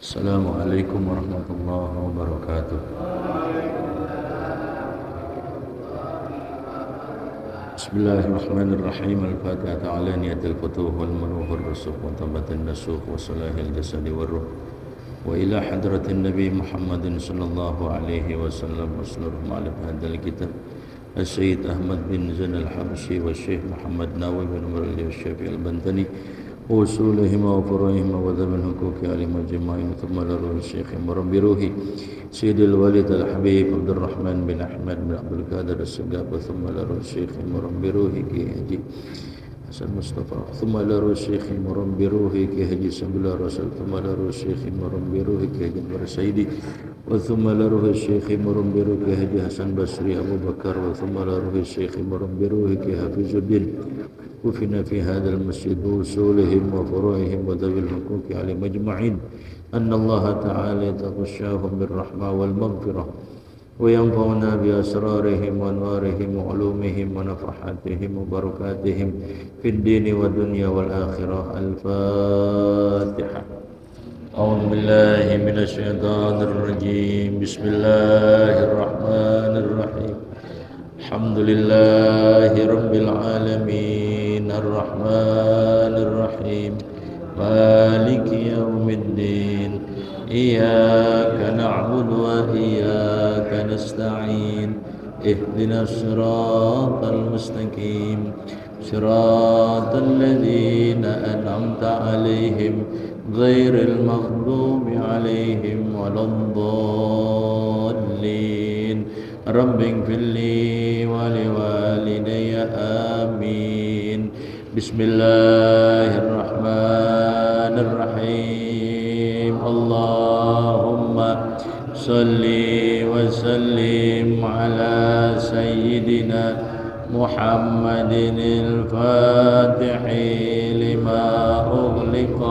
Assalamualaikum warahmatullahi wabarakatuh. Bismillahirrahmanirrahim. Al-Fatihah ta'ala niyatul futuh wal manuhur rusuk wa tabatin nasuh wa salahil jasadi wa ruh wa ila hadratin Nabi Muhammadin sallallahu alaihi wasallam wa seluruh ma'alif hadal kitab Al-Sayyid Ahmad bin Zain Al-Habsyi wa Syekh Muhammad Nawawi bin Murali wa Syafi'i Al-Bantani وصولهم وفروعهم وذب الحقوق على مجمعين ثم لروح الشيخ مربي روحي سيد الوالد الحبيب عبد الرحمن بن أحمد بن عبد القادر السقاف ثم لروح الشيخ مربي روحي كي هجي حسن مصطفى ثم لروح الشيخ مربي روحي كي هجي سبيل الرسول ثم لروح الشيخ مربي روحي كي هجي برسيدي وثم لروح الشيخ مربي روحي كي هجي حسن بصري أبو بكر وثم لروح الشيخ مربي روحي كي حفيظ الدين وفنا في هذا المسجد وصولهم وفروعهم وذوي الحقوق عليهم أجمعين أن الله تعالى يتغشاهم بالرحمة والمغفرة وينفعنا بأسرارهم وأنوارهم وعلومهم ونفحاتهم وبركاتهم في الدين والدنيا والآخرة. الفاتحة. أعوذ بالله من الشيطان الرجيم. بسم الله الرحمن الرحيم. الحمد لله رب العالمين الرحمن الرحيم مالك يوم الدين إياك نعبد وإياك نستعين اهدنا الصراط المستقيم صراط الذين أنعمت عليهم غير المغضوب عليهم ولا الضالين. رب اغفر لي ولوالدي آمين. بسم الله الرحمن الرحيم. اللهم صل وسلم على سيدنا محمد الفاتح لما أغلق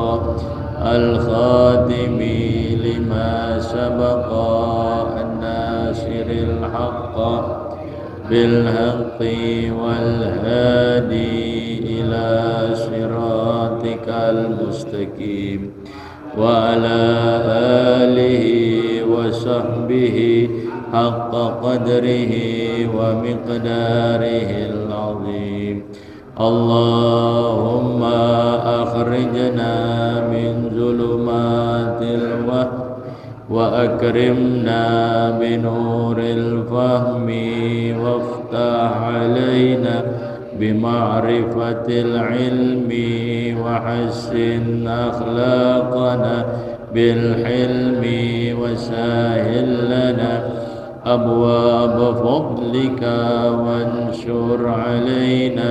الخاتم لما سبق الناصر الحق بالحق والهادي إلى صراطك المستقيم وعلى آله وصحبه حق قدره ومقداره العظيم. اللهم أخرجنا من ظلمات الوهم وأكرمنا بنور الفهم وافتح علينا بمعرفة العلم وحسن أخلاقنا بالحلم وسهل لنا أبواب فضلك وانشر علينا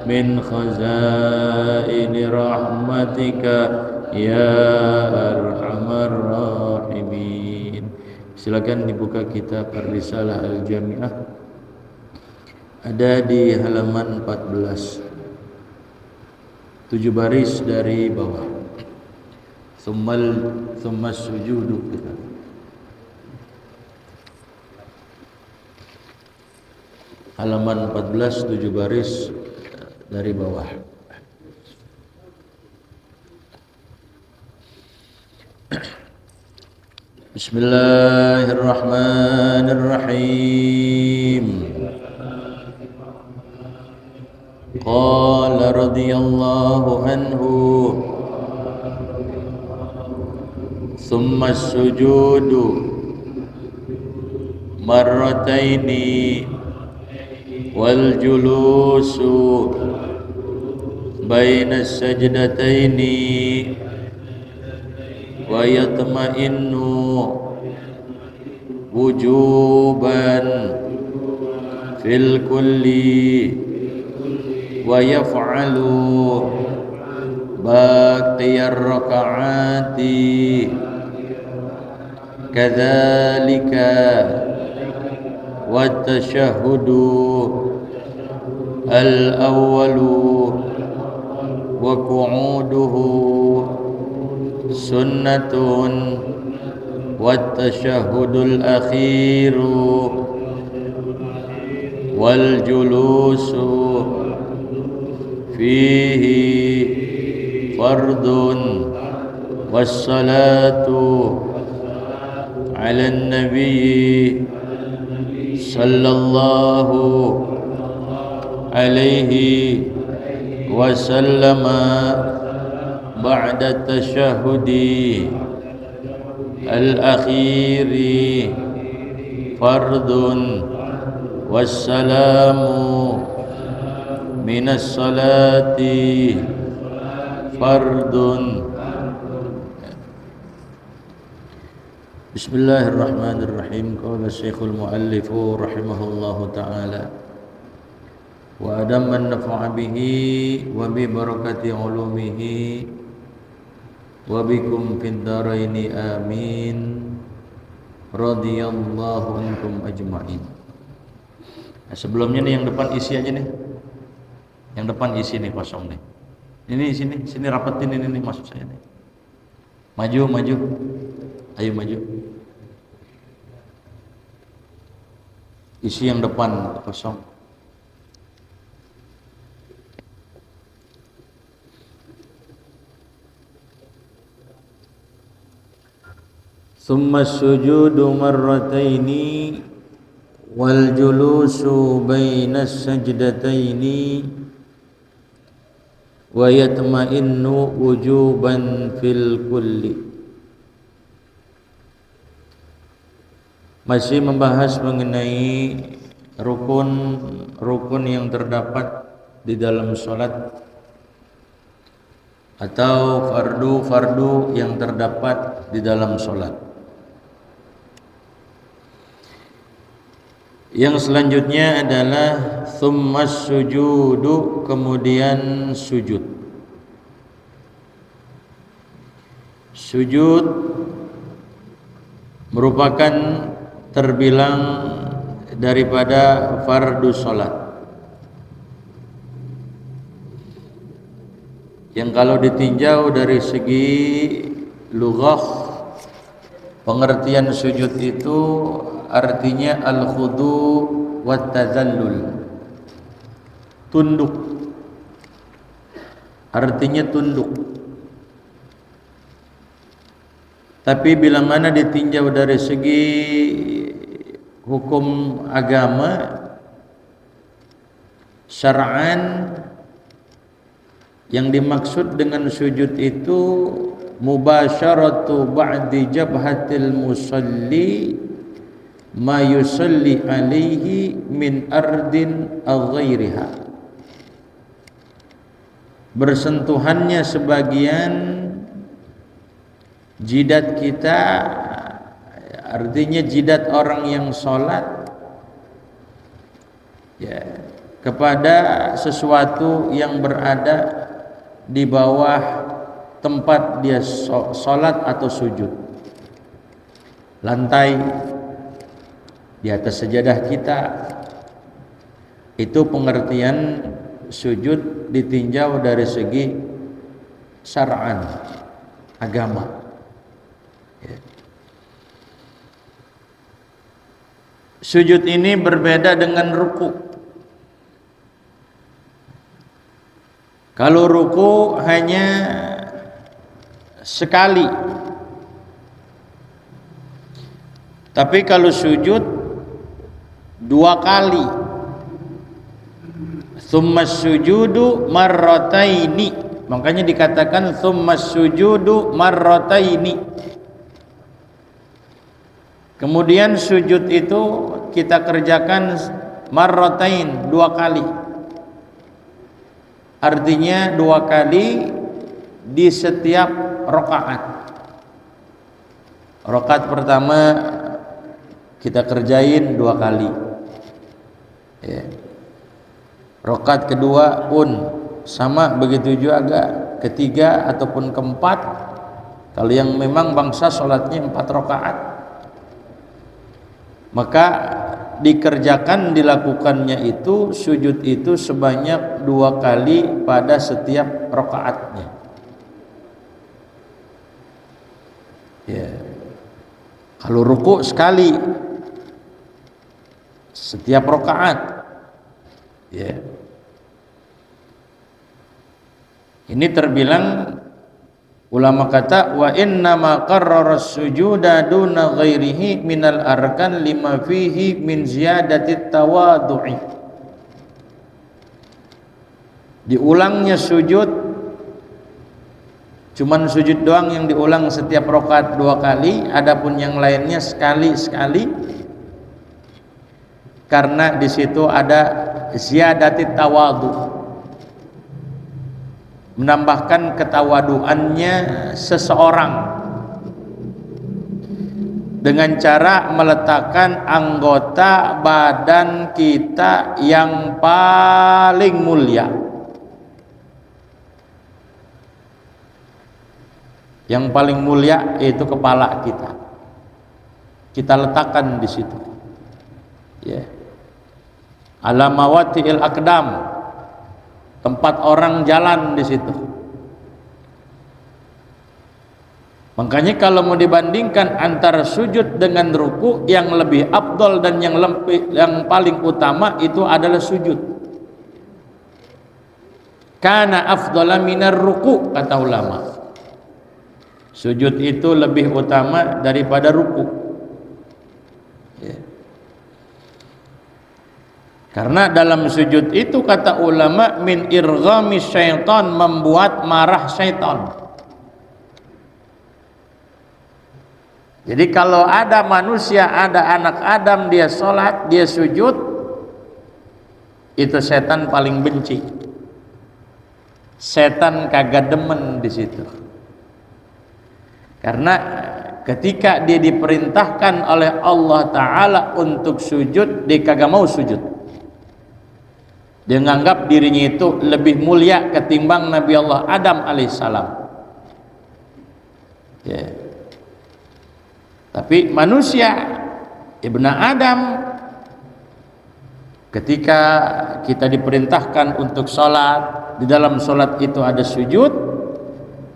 من خزائن رحمتك ya arhamar rahimin. Silakan dibuka kitab Ar-Risalah Al-Jami'ah, ada di halaman 14, 7 baris dari bawah. Thumma sujudu kita. Halaman 14, 7 baris dari bawah. Bismillahirrahmanirrahim. Qala radhiyallahu anhu thumma sujudu marrataini wal julusu baina sajdataini wa yatma'innu wujuban fil kulli wa yaf'alu baqiyar raka'ati kadzalika wa tashahhudu al-awwalu wa qu'uduhu sunnatun wat tashahhudul akhiru wal julusu fihi fardun wassalatu ala nabi sallallahu alaihi wasallama ba'da tashahudi al-akhiri fardun wassalamu minas salati fardun. Bismillahirrahmanirrahim. Qala Syekhul Muallifu rahimahullahu ta'ala wa adaman nafa'a bihi wa bi barakati ulumihi wa bikum fid dharaini amin. Radhiyallahu ankum ajma'in. Nah, sebelumnya nih yang depan isi aja nih. Yang depan isi nih, kosong nih. Ini sini rapetin ini nih maksud saya nih. Maju. Ayo maju. Isi yang depan kosong. Thumma sujudu marrataini wal julusu bainas sajdataini wa yatma'innu wujuban fil kulli. Masih membahas mengenai rukun yang terdapat di dalam sholat atau fardu yang terdapat di dalam sholat. Yang selanjutnya adalah tsummas sujudu, kemudian sujud. Sujud merupakan terbilang daripada fardu sholat, yang kalau ditinjau dari segi lughah, pengertian sujud itu artinya al-khudu wat tazallul, tunduk, artinya tunduk. Tapi bila mana ditinjau dari segi hukum agama syar'an, yang dimaksud dengan sujud itu mubasyaratu ba'di jabhatil musalli ma yusalli alaihi min ardin aw ghairiha. Bersentuhannya sebagian jidat kita, artinya jidat orang yang sholat ya, kepada sesuatu yang berada di bawah tempat dia sholat atau sujud. Lantai di atas sajadah kita, itu pengertian sujud ditinjau dari segi syar'an, agama. Sujud ini berbeda dengan ruku. Kalau ruku hanya sekali, tapi kalau sujud 2 kali. Tsummas sujudu marrataini, makanya dikatakan tsummas sujudu marrataini. Kemudian sujud itu kita kerjakan marratain, 2 kali. Artinya 2 kali di setiap rakaat. Rakaat pertama kita kerjain 2 kali. Ya. Rakaat kedua pun sama begitu juga, ketiga ataupun keempat. Kalau yang memang bangsa sholatnya 4 rakaat, maka dilakukannya itu sujud itu sebanyak 2 kali pada setiap rakaatnya. Ya. Kalau ruku sekali setiap rakaat. Ya. Ini terbilang Ulama kata wa inna ma qarrara sujuda duna ghairihi minal arkan lima fihi min ziyadati tawadu'i. Diulangnya sujud, cuman sujud doang yang diulang setiap rakaat 2 kali, adapun yang lainnya sekali-sekali, karena di situ ada ziyadati tawadu, menambahkan ketawaduannya seseorang dengan cara meletakkan anggota badan kita yang paling mulia. Yang paling mulia yaitu kepala kita. Kita letakkan di situ. Ya. Ala mawati'il aqdam. Tempat orang jalan di situ. Makanya kalau mau dibandingkan antara sujud dengan ruku, yang lebih afdal dan yang paling utama itu adalah sujud. Kana afdala minar ruku, kata ulama. Sujud itu lebih utama daripada ruku. Ya. Karena dalam sujud itu kata ulama min irghami syaitan, membuat marah syaitan. Jadi kalau ada manusia, ada anak Adam, dia sholat, dia sujud, itu setan paling benci. Setan kagak demen di situ. Karena ketika dia diperintahkan oleh Allah Ta'ala untuk sujud, dia kagak mau sujud. Dia menganggap dirinya itu lebih mulia ketimbang Nabi Allah Adam alaihissalam. Ya. Tapi manusia, Ibnu Adam, ketika kita diperintahkan untuk sholat, di dalam sholat itu ada sujud,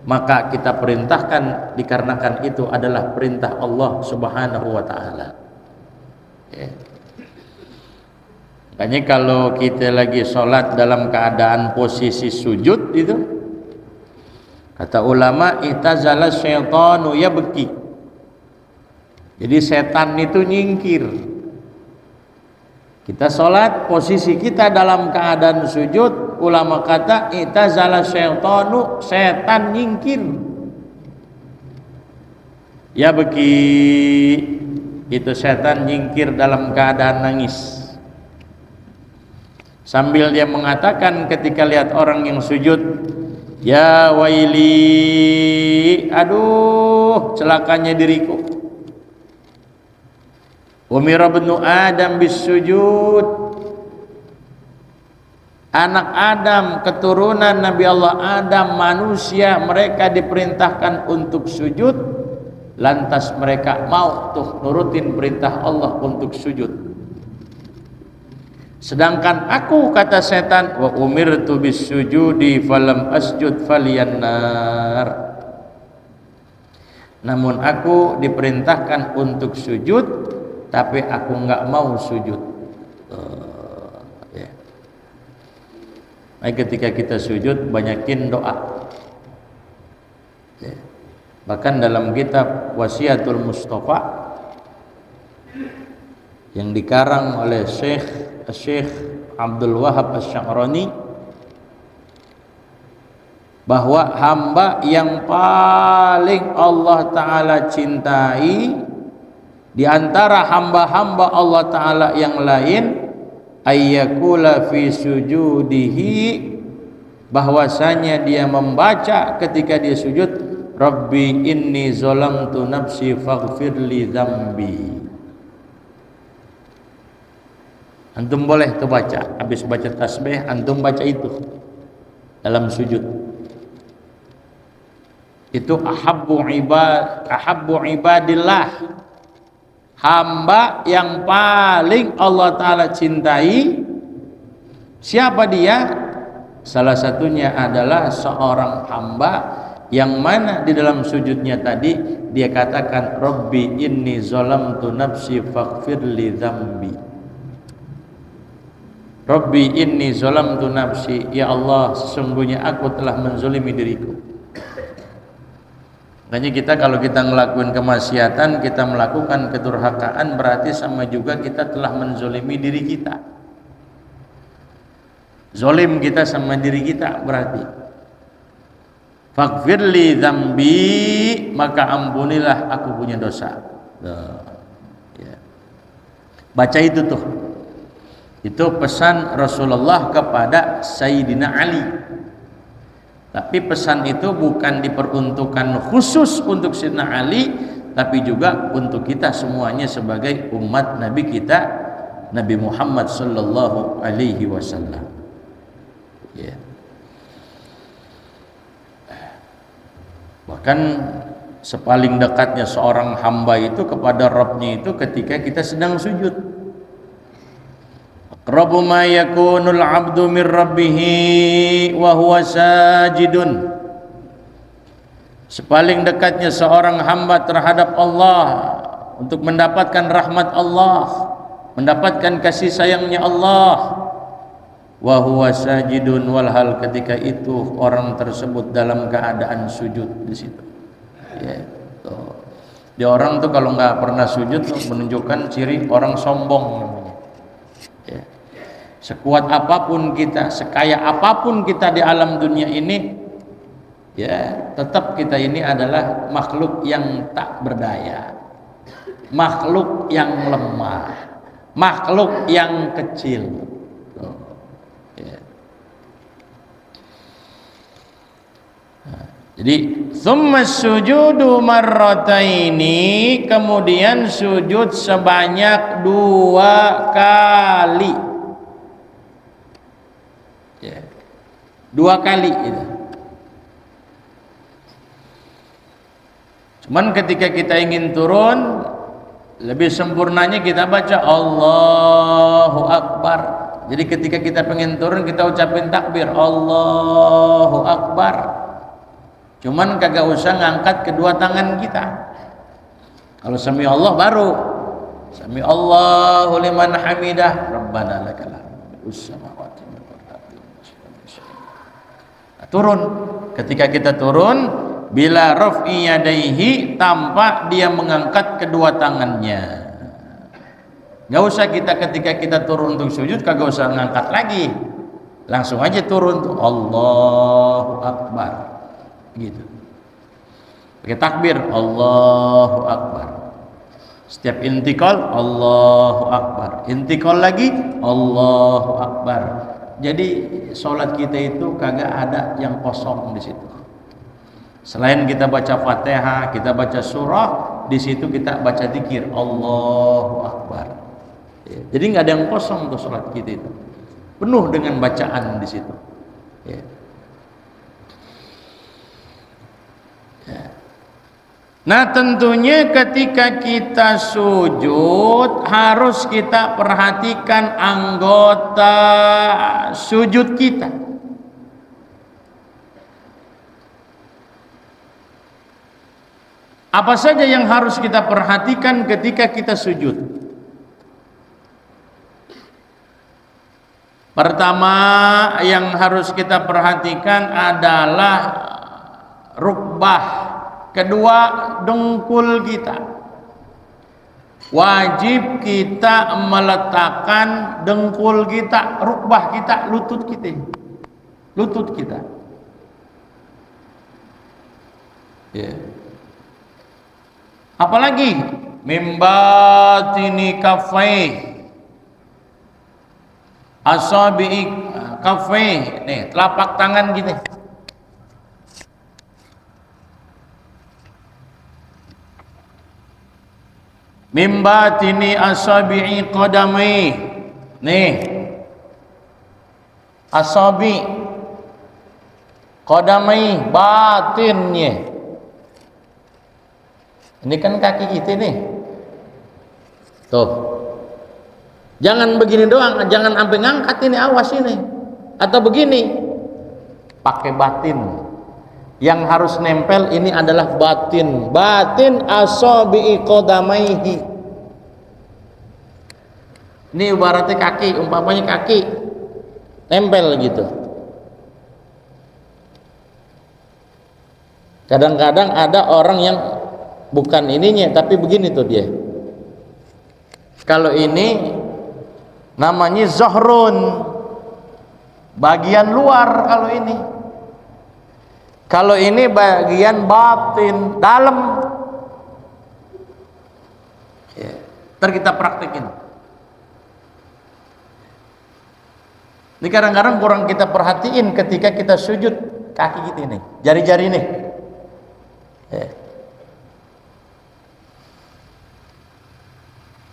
maka kita perintahkan dikarenakan itu adalah perintah Allah Subhanahu wa Ta'ala. Ya. Makanya kalau kita lagi sholat dalam keadaan posisi sujud itu, kata ulama, itazala syaitanu yabki. Jadi setan itu nyingkir. Kita sholat, posisi kita dalam keadaan sujud, ulama kata itazala syaitanu, setan nyingkir. Ya beki, itu setan nyingkir dalam keadaan nangis. Sambil dia mengatakan ketika lihat orang yang sujud, ya waili, aduh celakanya diriku. Umira ibnu Adam bisujud. Anak Adam, keturunan Nabi Allah Adam, manusia, mereka diperintahkan untuk sujud, lantas mereka mau tuh nurutin perintah Allah untuk sujud. Sedangkan aku, kata setan, wa umirtu bisujudi falam asjud falyannar. Namun aku diperintahkan untuk sujud, tapi aku enggak mau sujud. Ya. Nah, ketika kita sujud, banyakin doa. Ya. Bahkan dalam kitab Wasiatul Mustafa yang dikarang oleh Syekh Abdul Wahab Asy-Sya'rani, bahwa hamba yang paling Allah Ta'ala cintai di antara hamba-hamba Allah Ta'ala yang lain, ayyakula fi sujudihi, bahwasanya dia membaca ketika dia sujud, Rabbi inni zalamtu nafsi faghfirli dzambi. Antum boleh tuh baca, habis baca tasbih antum baca itu dalam sujud. Itu ahabbu ibadillah, hamba yang paling Allah Ta'ala cintai. Siapa dia? Salah satunya adalah seorang hamba yang mana di dalam sujudnya tadi dia katakan Rabbi inni zalamtu nafsi faghfirli dzambi. Rabbi inni zalamtu nafsi, ya Allah sesungguhnya aku telah menzalimi diriku. Makanya kita kalau kita ngelakuin kemaksiatan, kita melakukan kedurhakaan, berarti sama juga kita telah menzolimi diri kita. Zolim kita sama diri kita berarti. Faghfirli dzambi, maka ampunilah aku punya dosa. Ya. Baca itu tuh. Itu pesan Rasulullah kepada Sayyidina Ali. Tapi pesan itu bukan diperuntukkan khusus untuk Sayyidina Ali, tapi juga untuk kita semuanya sebagai umat Nabi kita, Nabi Muhammad sallallahu alaihi wasallam. Ya. Bahkan sepaling dekatnya seorang hamba itu kepada Rabbnya itu ketika kita sedang sujud. Aqrabu ma yakunul 'abdu min rabbih wa huwa sajidun. Sepaling dekatnya seorang hamba terhadap Allah untuk mendapatkan rahmat Allah, mendapatkan kasih sayangnya Allah. Wa huwa sajidun, walhal ketika itu orang tersebut dalam keadaan sujud di situ. Ya, tuh. Dia orang tuh kalau nggak pernah sujud tuh menunjukkan ciri orang sombong namanya. Ya. Sekuat apapun kita, sekaya apapun kita di alam dunia ini, ya tetap kita ini adalah makhluk yang tak berdaya, makhluk yang lemah, makhluk yang kecil. Ya. Jadi tsumma sujudu marrataini, kemudian sujud sebanyak 2 kali. Ya. 2 kali itu. Cuman ketika kita ingin turun, lebih sempurnanya kita baca Allahu Akbar. Jadi ketika kita pengen turun, kita ucapin takbir Allahu Akbar. Cuman kagak usah ngangkat kedua tangan kita. Kalau sami Allah baru sami Allahu liman hamidah Rabbana lakal hamdu samawati wal ardi. Turun. Ketika kita turun, bila raf'i yadaihi, tanpa dia mengangkat kedua tangannya. Nggak usah kita ketika kita turun untuk sujud kagak usah ngangkat lagi, langsung aja turun tuh Allahu Akbar gitu, pakai takbir Allahu Akbar. Setiap intikal Allahu Akbar, intikal lagi Allahu Akbar. Jadi sholat kita itu kagak ada yang kosong di situ. Selain kita baca Fatihah, kita baca surah, di situ kita baca zikir Allahu Akbar. Ya, jadi nggak ada yang kosong tuh sholat kita itu, penuh dengan bacaan di situ. Ya. Ya. Nah tentunya ketika kita sujud harus kita perhatikan anggota sujud kita. Apa saja yang harus kita perhatikan ketika kita sujud? Pertama yang harus kita perhatikan adalah rukbah, kedua dengkul kita. Wajib kita meletakkan dengkul kita, rukbah kita, lutut kita. Ya. Apalagi mimbatini kafai, asabi'i kafai, nih telapak tangan gini. Mimbatini asabi'i qadamai, nih asabi qadamai batinnya. Ini kan kaki kita nih. Tuh. Jangan begini doang, jangan sampai ngangkat ini, awas ini. Atau begini. Pakai batin. Yang harus nempel ini adalah batin. Batin asabi'i qadamaihi. Ini ibaratnya kaki, umpamanya kaki. Nempel gitu. Kadang-kadang ada orang yang bukan ininya, tapi begini tuh dia. Kalau ini namanya zahrun, bagian luar. Kalau ini bagian batin, dalam. Ya, ntar kita praktekin. Ini kadang-kadang kurang kita perhatiin ketika kita sujud, kaki kita ini, jari-jari ini. Ya.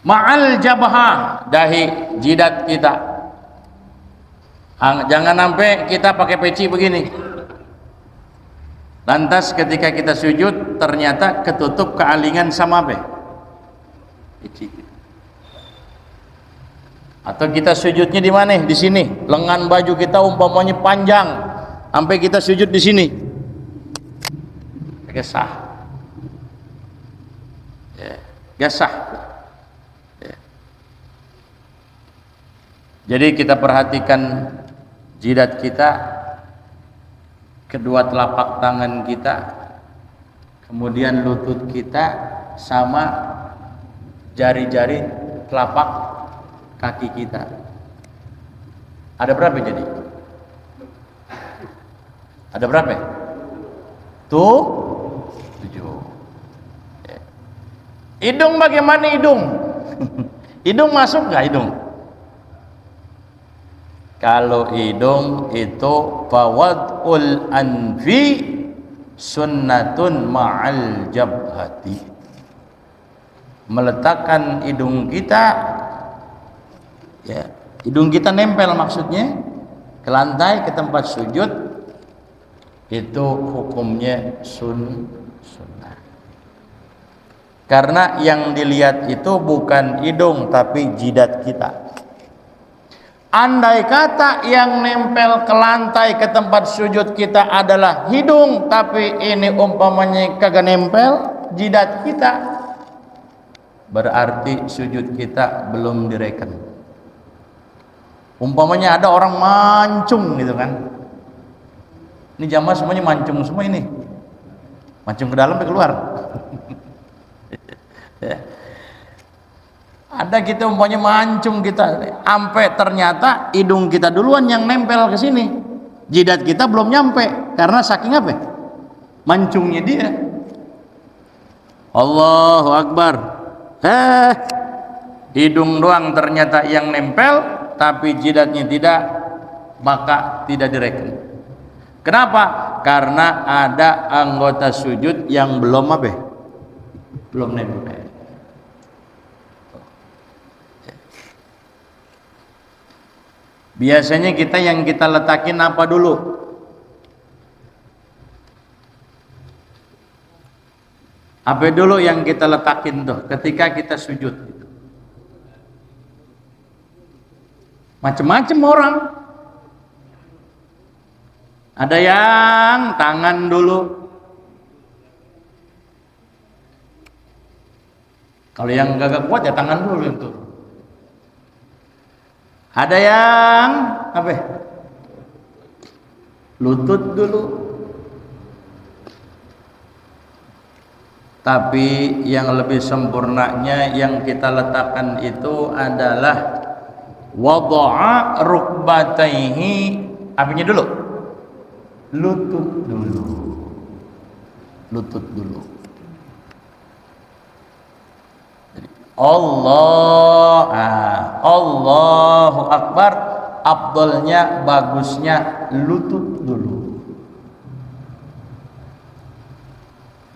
Ma'al jabha, dahi, jidat kita. Jangan sampai kita pakai peci begini. Lantas ketika kita sujud ternyata ketutup kealingan sama apa? Peci. Atau kita sujudnya di mana? Di sini. Lengan baju kita umpamanya panjang, sampai kita sujud di sini. Gesah. Ya, gesah. Ya. Jadi kita perhatikan jidat kita, kedua telapak tangan kita, kemudian lutut kita, sama jari-jari telapak kaki kita. Ada berapa jadi? Ada berapa? Tuh 7. Ya. Hidung bagaimana hidung? Hidung masuk nggak hidung? Kalau hidung itu fawadul anfi sunnatun ma'al jabhati. Meletakkan hidung kita, ya, hidung kita nempel maksudnya ke lantai, ke tempat sujud, itu hukumnya sunnah. Karena yang dilihat itu bukan hidung tapi jidat kita. Andai kata yang nempel ke lantai, ke tempat sujud kita adalah hidung, tapi ini umpamanya kagak nempel jidat kita, berarti sujud kita belum direken. Umpamanya ada orang mancung gitu kan, ini jamaah semuanya mancung semua ini, mancung ke dalam ke keluar. Ya. Ada kita umpamanya mancung kita, sampai ternyata hidung kita duluan yang nempel ke sini, jidat kita belum nyampe, karena saking apa? Mancungnya dia. Allahu Akbar. Hidung doang ternyata yang nempel, tapi jidatnya tidak, maka tidak direken. Kenapa? Karena ada anggota sujud yang belum apa? Belum nempel. Biasanya kita yang kita letakin apa dulu? Apa dulu yang kita letakin tuh ketika kita sujud? Macam-macam orang. Ada yang tangan dulu. Kalau yang gagak kuat ya tangan dulu itu. Ada yang apa? Lutut dulu. Tapi yang lebih sempurnanya yang kita letakkan itu adalah wada'a rukbataihi. Apanya dulu? Lutut dulu. Lutut dulu. Allahu Akbar, afdalnya, bagusnya lutut dulu.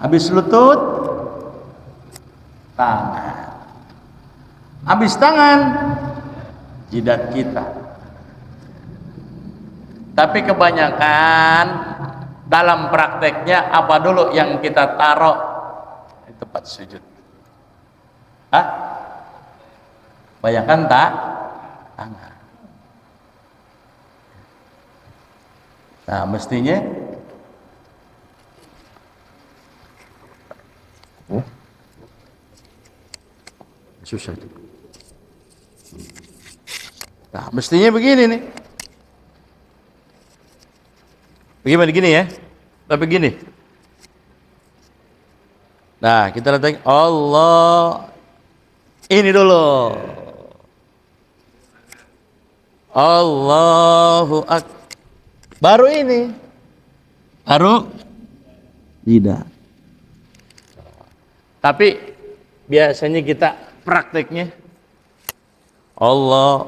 Habis lutut, tangan. Habis tangan, jidat kita. Tapi kebanyakan dalam prakteknya apa dulu yang kita taruh di tempat sujud? Hah? Bayangkan tak? Tangan. Nah, mestinya susah. Nah, mestinya begini nih. Bagaimana gini ya? Tapi gini. Nah, kita lihat Allah. Ini dulu. Allahu Akbar. Baru ini. Baru tidak. Tapi biasanya kita prakteknya Allah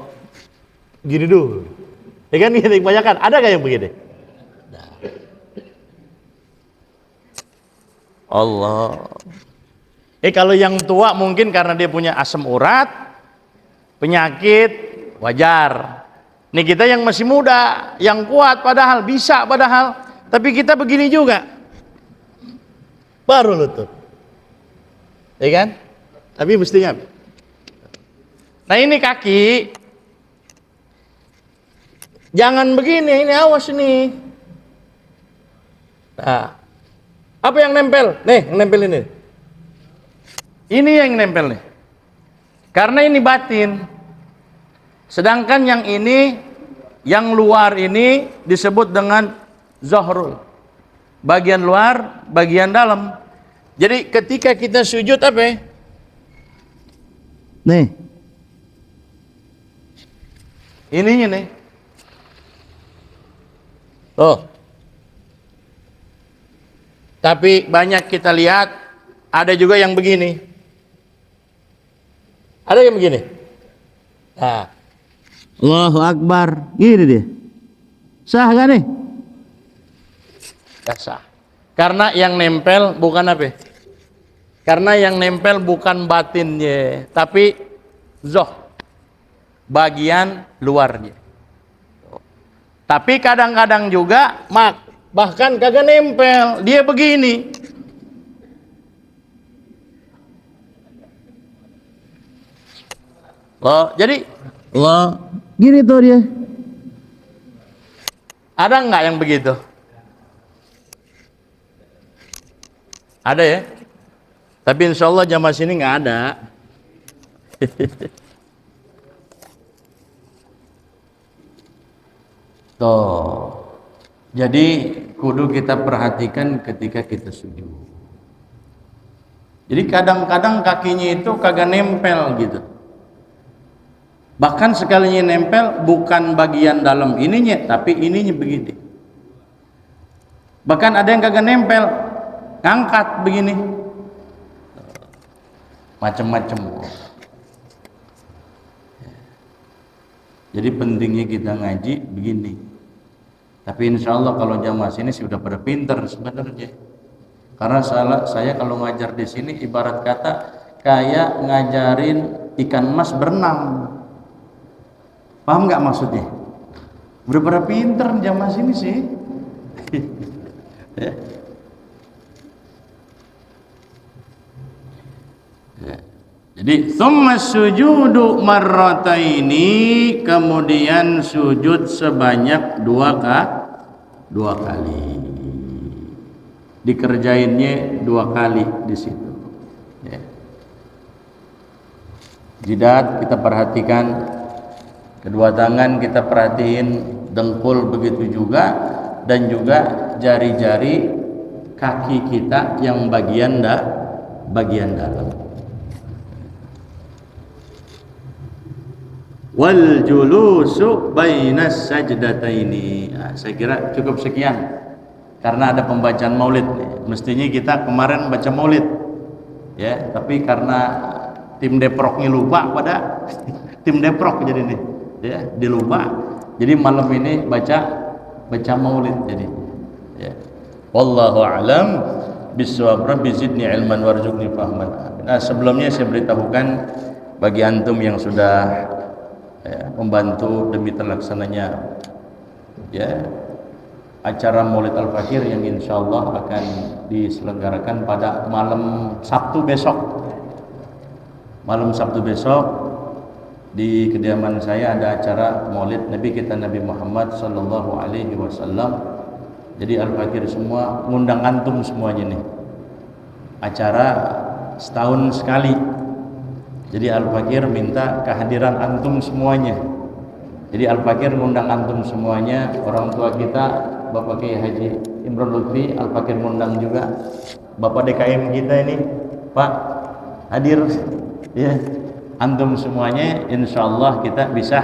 gini dulu. Ya kan gini kebanyakan. Ada gak yang begini? Allah. Kalau yang tua mungkin karena dia punya asam urat, penyakit, wajar. Nih kita yang masih muda, yang kuat padahal, bisa padahal, tapi kita begini juga. Baru lutut. Ya kan? Tapi mestinya. Nah ini kaki. Jangan begini, ini awas ini. Nah, apa yang nempel? Nih, yang nempel ini. Ini yang nempel nih. Karena ini batin. Sedangkan yang ini, yang luar ini disebut dengan zahrul. Bagian luar, bagian dalam. Jadi ketika kita sujud apa? Nih. Ininya nih. Oh. Tapi banyak kita lihat ada juga yang begini. Ada yang begini. Nah. Allahu Akbar. Gini dia. Sah gak nih? Gak sah. Karena yang nempel bukan apa? Karena yang nempel bukan batinnya, tapi zoh, bagian luarnya. Tapi kadang-kadang juga bahkan kagak nempel, dia begini. Oh, jadi gini tuh dia. Ada nggak yang begitu? Ada ya? Tapi insya Allah jamaah sini nggak ada. Tuh. Jadi kudu kita perhatikan ketika kita sujud. Jadi kadang-kadang kakinya itu kagak nempel gitu. Bahkan sekalinya nempel bukan bagian dalam ininya, tapi ininya begini. Bahkan ada yang kagak nempel, ngangkat begini. Macam-macam. Jadi pentingnya kita ngaji begini. Tapi insya Allah kalau jamaah sini sudah pada pinter sebenarnya. Karena saya kalau ngajar di sini ibarat kata kayak ngajarin ikan mas berenang. Paham nggak maksudnya? Udah pada pinter jamaah sini sih. Ya. Ya. Jadi summa sujudu marrataini, kemudian sujud sebanyak dua kali. Dikerjainnya 2 kali di situ. Ya. Jidat kita perhatikan, kedua tangan kita perhatiin, dengkul begitu juga, dan juga jari-jari kaki kita yang bagian dalam. Wal julusu bainas sajdataini. Nah, saya kira cukup sekian karena ada pembacaan maulid. Mestinya kita kemarin baca maulid ya, tapi karena tim Deproknya lupa pada tim Deprok jadi nih ya, dilupa. Jadi malam ini baca maulid jadi ya. Wallahu a'lam bishawab. Rabbi zidni ilman warzuqni fahman. Nah, sebelumnya saya beritahukan bagi antum yang sudah membantu demi terlaksananya ya acara Maulid Al-Fakir yang insya Allah akan diselenggarakan pada malam Sabtu besok. Malam Sabtu besok di kediaman saya ada acara Maulid Nabi kita Nabi Muhammad Sallallahu Alaihi Wasallam. Jadi Al-Fakir semua ngundang antum semuanya nih. Acara setahun sekali. Jadi Al-Fakir minta kehadiran antum semuanya. Jadi Al-Fakir ngundang antum semuanya, orang tua kita Bapak Kiai Haji Imron Lutfi, Al-Fakir ngundang juga Bapak DKM kita ini Pak hadir ya, antum semuanya insyaallah kita bisa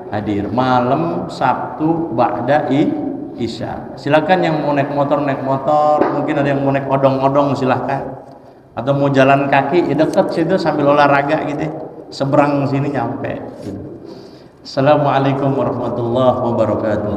hadir malam Sabtu ba'da Isya. Silakan yang mau naik motor, mungkin ada yang mau naik odong-odong silahkan. Atau mau jalan kaki, ya dekat situ sambil olahraga gitu. Seberang sini nyampe. Gitu. Assalamualaikum warahmatullahi wabarakatuh.